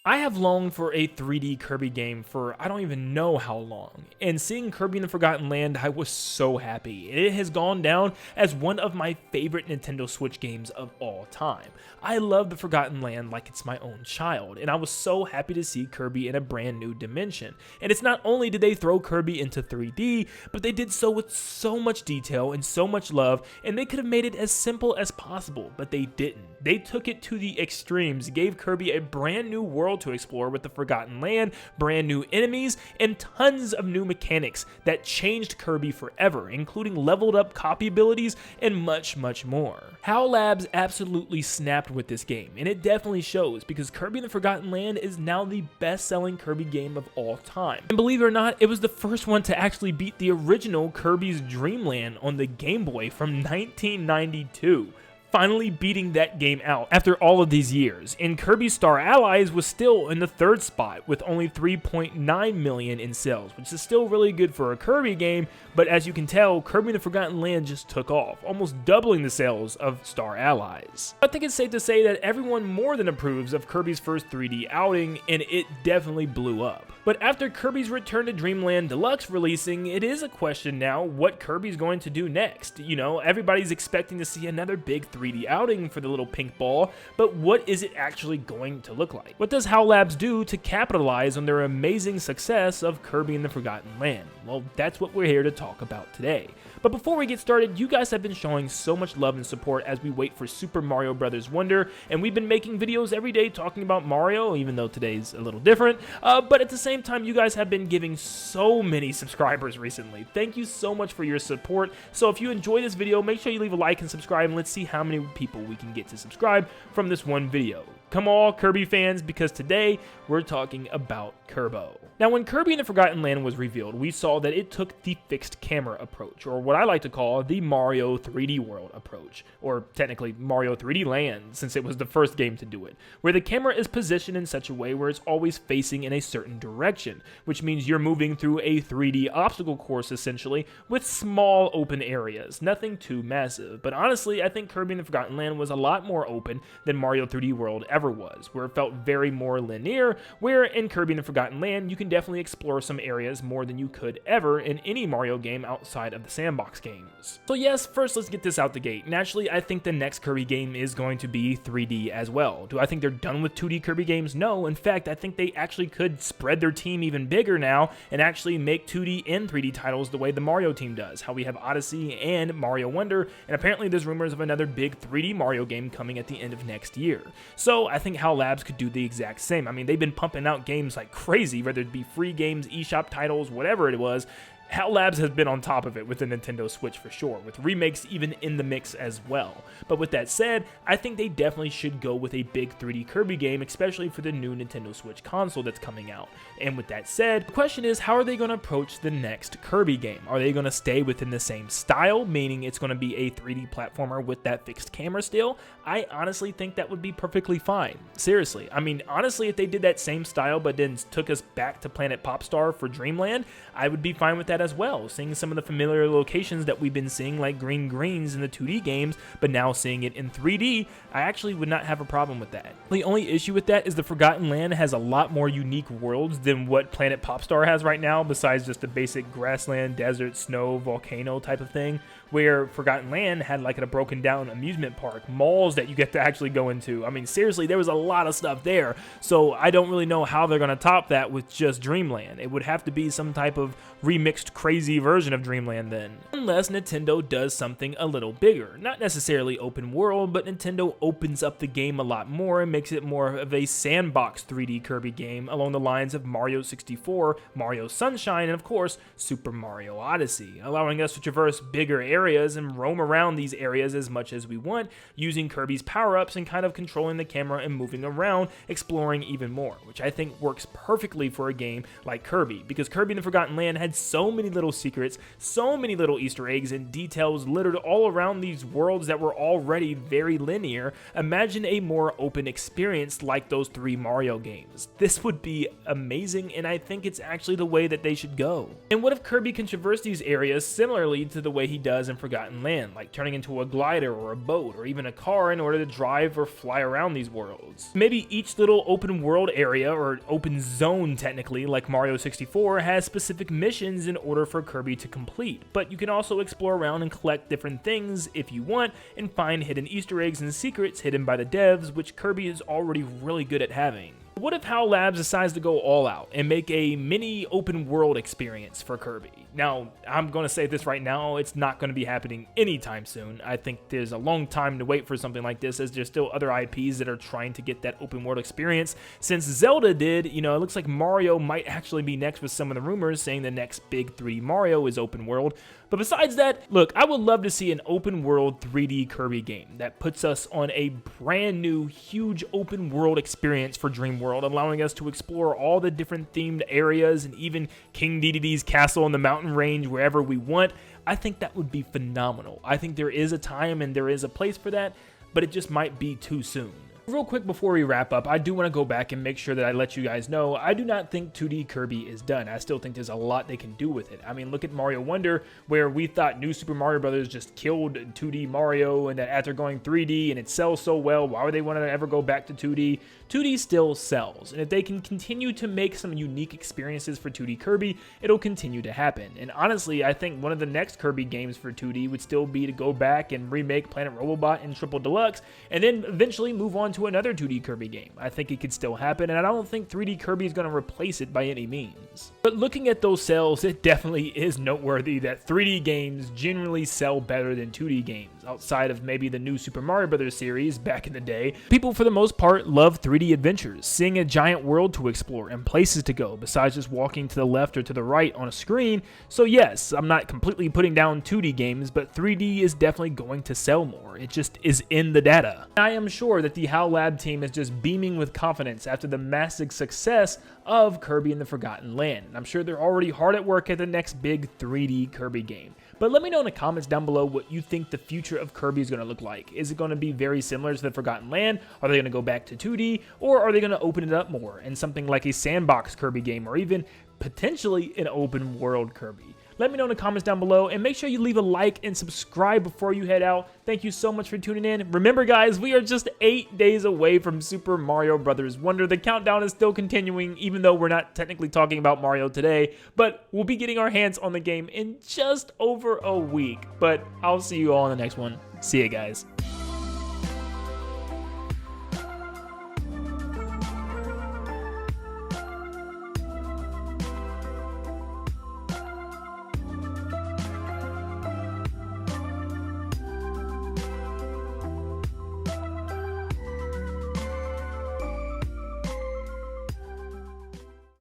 I have longed for a 3D Kirby game for I don't even know how long, and seeing Kirby in the Forgotten Land, I was so happy. It has gone down as one of my favorite Nintendo Switch games of all time. I love the Forgotten Land like it's my own child, and I was so happy to see Kirby in a brand new dimension. And it's not only did they throw Kirby into 3D, but they did so with so much detail and so much love, and they could have made it as simple as possible, but they didn't. They took it to the extremes, gave Kirby a brand new world to explore with the Forgotten Land, brand new enemies, and tons of new mechanics that changed Kirby forever, including leveled up copy abilities and much, much more. HAL Labs absolutely snapped with this game, and it definitely shows because Kirby in the Forgotten Land is now the best-selling Kirby game of all time. And believe it or not, it was the first one to actually beat the original Kirby's Dream Land on the Game Boy from 1992. Finally beating that game out after all of these years, and Kirby Star Allies was still in the third spot with only 3.9 million in sales, which is still really good for a Kirby game, but as you can tell, Kirby in the Forgotten Land just took off, almost doubling the sales of Star Allies. I think it's safe to say that everyone more than approves of Kirby's first 3D outing, and it definitely blew up. But after Kirby's Return to Dreamland Deluxe releasing, it is a question now what Kirby's going to do next. You know, everybody's expecting to see another big 3D outing for the little pink ball, but what is it actually going to look like? What does HAL Labs do to capitalize on their amazing success of Kirby in the Forgotten Land? Well, that's what we're here to talk about today. But before we get started, you guys have been showing so much love and support as we wait for Super Mario Bros. Wonder, and we've been making videos every day talking about Mario, even though today's a little different, but at the same time, you guys have been giving so many subscribers recently. Thank you so much for your support. So if you enjoy this video, make sure you leave a like and subscribe, and let's see how many people we can get to subscribe from this one video. Come on, Kirby fans, because today we're talking about Kirbo. Now, when Kirby in the Forgotten Land was revealed, we saw that it took the fixed camera approach, or what I like to call the Mario 3D World approach, or technically Mario 3D Land, since it was the first game to do it, where the camera is positioned in such a way where it's always facing in a certain direction, which means you're moving through a 3D obstacle course essentially, with small open areas, nothing too massive. But honestly, I think Kirby in the Forgotten Land was a lot more open than Mario 3D World ever was, where it felt very more linear, where in Kirby in the Forgotten Land, you can definitely explore some areas more than you could ever in any Mario game outside of the sandbox games. So yes, first let's get this out the gate. Naturally, I think the next Kirby game is going to be 3D as well. Do I think they're done with 2D Kirby games? No, in fact, I think they actually could spread their team even bigger now and actually make 2D and 3D titles the way the Mario team does, how we have Odyssey and Mario Wonder, and apparently there's rumors of another big 3D Mario game coming at the end of next year. So I think HAL Labs could do the exact same. I mean, they've been pumping out games like crazy, whether it be free games, eShop titles, whatever it was. HAL Labs has been on top of it with the Nintendo Switch for sure, with remakes even in the mix as well. But with that said, I think they definitely should go with a big 3D Kirby game, especially for the new Nintendo Switch console that's coming out. And with that said, the question is, how are they going to approach the next Kirby game? Are they going to stay within the same style, meaning it's going to be a 3D platformer with that fixed camera still? I honestly think that would be perfectly fine. Seriously, I mean, honestly, if they did that same style but then took us back to Planet Popstar for Dreamland, I would be fine with that as well, seeing some of the familiar locations that we've been seeing like Green Greens in the 2D games, but now seeing it in 3D, I actually would not have a problem with that. The only issue with that is the Forgotten Land has a lot more unique worlds than what Planet Popstar has right now, besides just the basic grassland, desert, snow, volcano type of thing, where Forgotten Land had like a broken down amusement park, malls that you get to actually go into. I mean, seriously, there was a lot of stuff there, so I don't really know how they're going to top that with just Dreamland. It would have to be some type of remixed crazy version of Dreamland then. Unless Nintendo does something a little bigger. Not necessarily open world, but Nintendo opens up the game a lot more and makes it more of a sandbox 3D Kirby game along the lines of Mario 64, Mario Sunshine, and of course, Super Mario Odyssey, allowing us to traverse bigger areas and roam around these areas as much as we want, using Kirby's power-ups and kind of controlling the camera and moving around, exploring even more, which I think works perfectly for a game like Kirby, because Kirby in the Forgotten Land had so many little secrets, so many little Easter eggs and details littered all around these worlds that were already very linear. Imagine a more open experience like those 3 Mario games. This would be amazing, and I think it's actually the way that they should go. And what if Kirby can traverse these areas similarly to the way he does in Forgotten Land, like turning into a glider or a boat or even a car in order to drive or fly around these worlds? Maybe each little open world area, or open zone technically, like Mario 64, has specific missions in order for Kirby to complete, but you can also explore around and collect different things if you want and find hidden Easter eggs and secrets hidden by the devs, which Kirby is already really good at having. What if HAL Labs decides to go all out and make a mini open world experience for Kirby? Now, I'm going to say this right now, it's not going to be happening anytime soon. I think there's a long time to wait for something like this, as there's still other IPs that are trying to get that open world experience. Since Zelda did, it looks like Mario might actually be next, with some of the rumors saying the next big 3D Mario is open world. But besides that, look, I would love to see an open world 3D Kirby game that puts us on a brand new, huge open world experience for Dream World, allowing us to explore all the different themed areas and even King Dedede's castle in the mountain range wherever we want. I think that would be phenomenal. I think there is a time and there is a place for that, but it just might be too soon. Real quick before we wrap up, I do want to go back and make sure that I let you guys know I do not think 2D Kirby is done. I still think there's a lot they can do with it. I mean, look at Mario Wonder, where we thought New Super Mario Bros. Just killed 2D Mario, and that after going 3D and it sells so well, why would they want to ever go back to 2D? 2D still sells, and if they can continue to make some unique experiences for 2D Kirby, it'll continue to happen. And honestly, I think one of the next Kirby games for 2D would still be to go back and remake Planet Robobot and Triple Deluxe, and then eventually move on to another 2D Kirby game. I think it could still happen, and I don't think 3D Kirby is going to replace it by any means. But looking at those sales, it definitely is noteworthy that 3D games generally sell better than 2D games. Outside of maybe the new Super Mario Bros. Series back in the day, people for the most part love 3D adventures, seeing a giant world to explore and places to go besides just walking to the left or to the right on a screen. So yes, I'm not completely putting down 2D games, but 3D is definitely going to sell more. It just is in the data. I am sure that the HAL Lab team is just beaming with confidence after the massive success of Kirby and the Forgotten Land. I'm sure they're already hard at work at the next big 3D Kirby game. But let me know in the comments down below what you think the future of Kirby is going to look like. Is it going to be very similar to the Forgotten Land? Are they going to go back to 2D? Or are they going to open it up more and something like a sandbox Kirby game, or even potentially an open world Kirby? Let me know in the comments down below, and make sure you leave a like and subscribe before you head out. Thank you so much for tuning in. Remember guys, we are just 8 days away from Super Mario Bros. Wonder. The countdown is still continuing, even though we're not technically talking about Mario today, but we'll be getting our hands on the game in just over a week. But I'll see you all in the next one. See ya guys.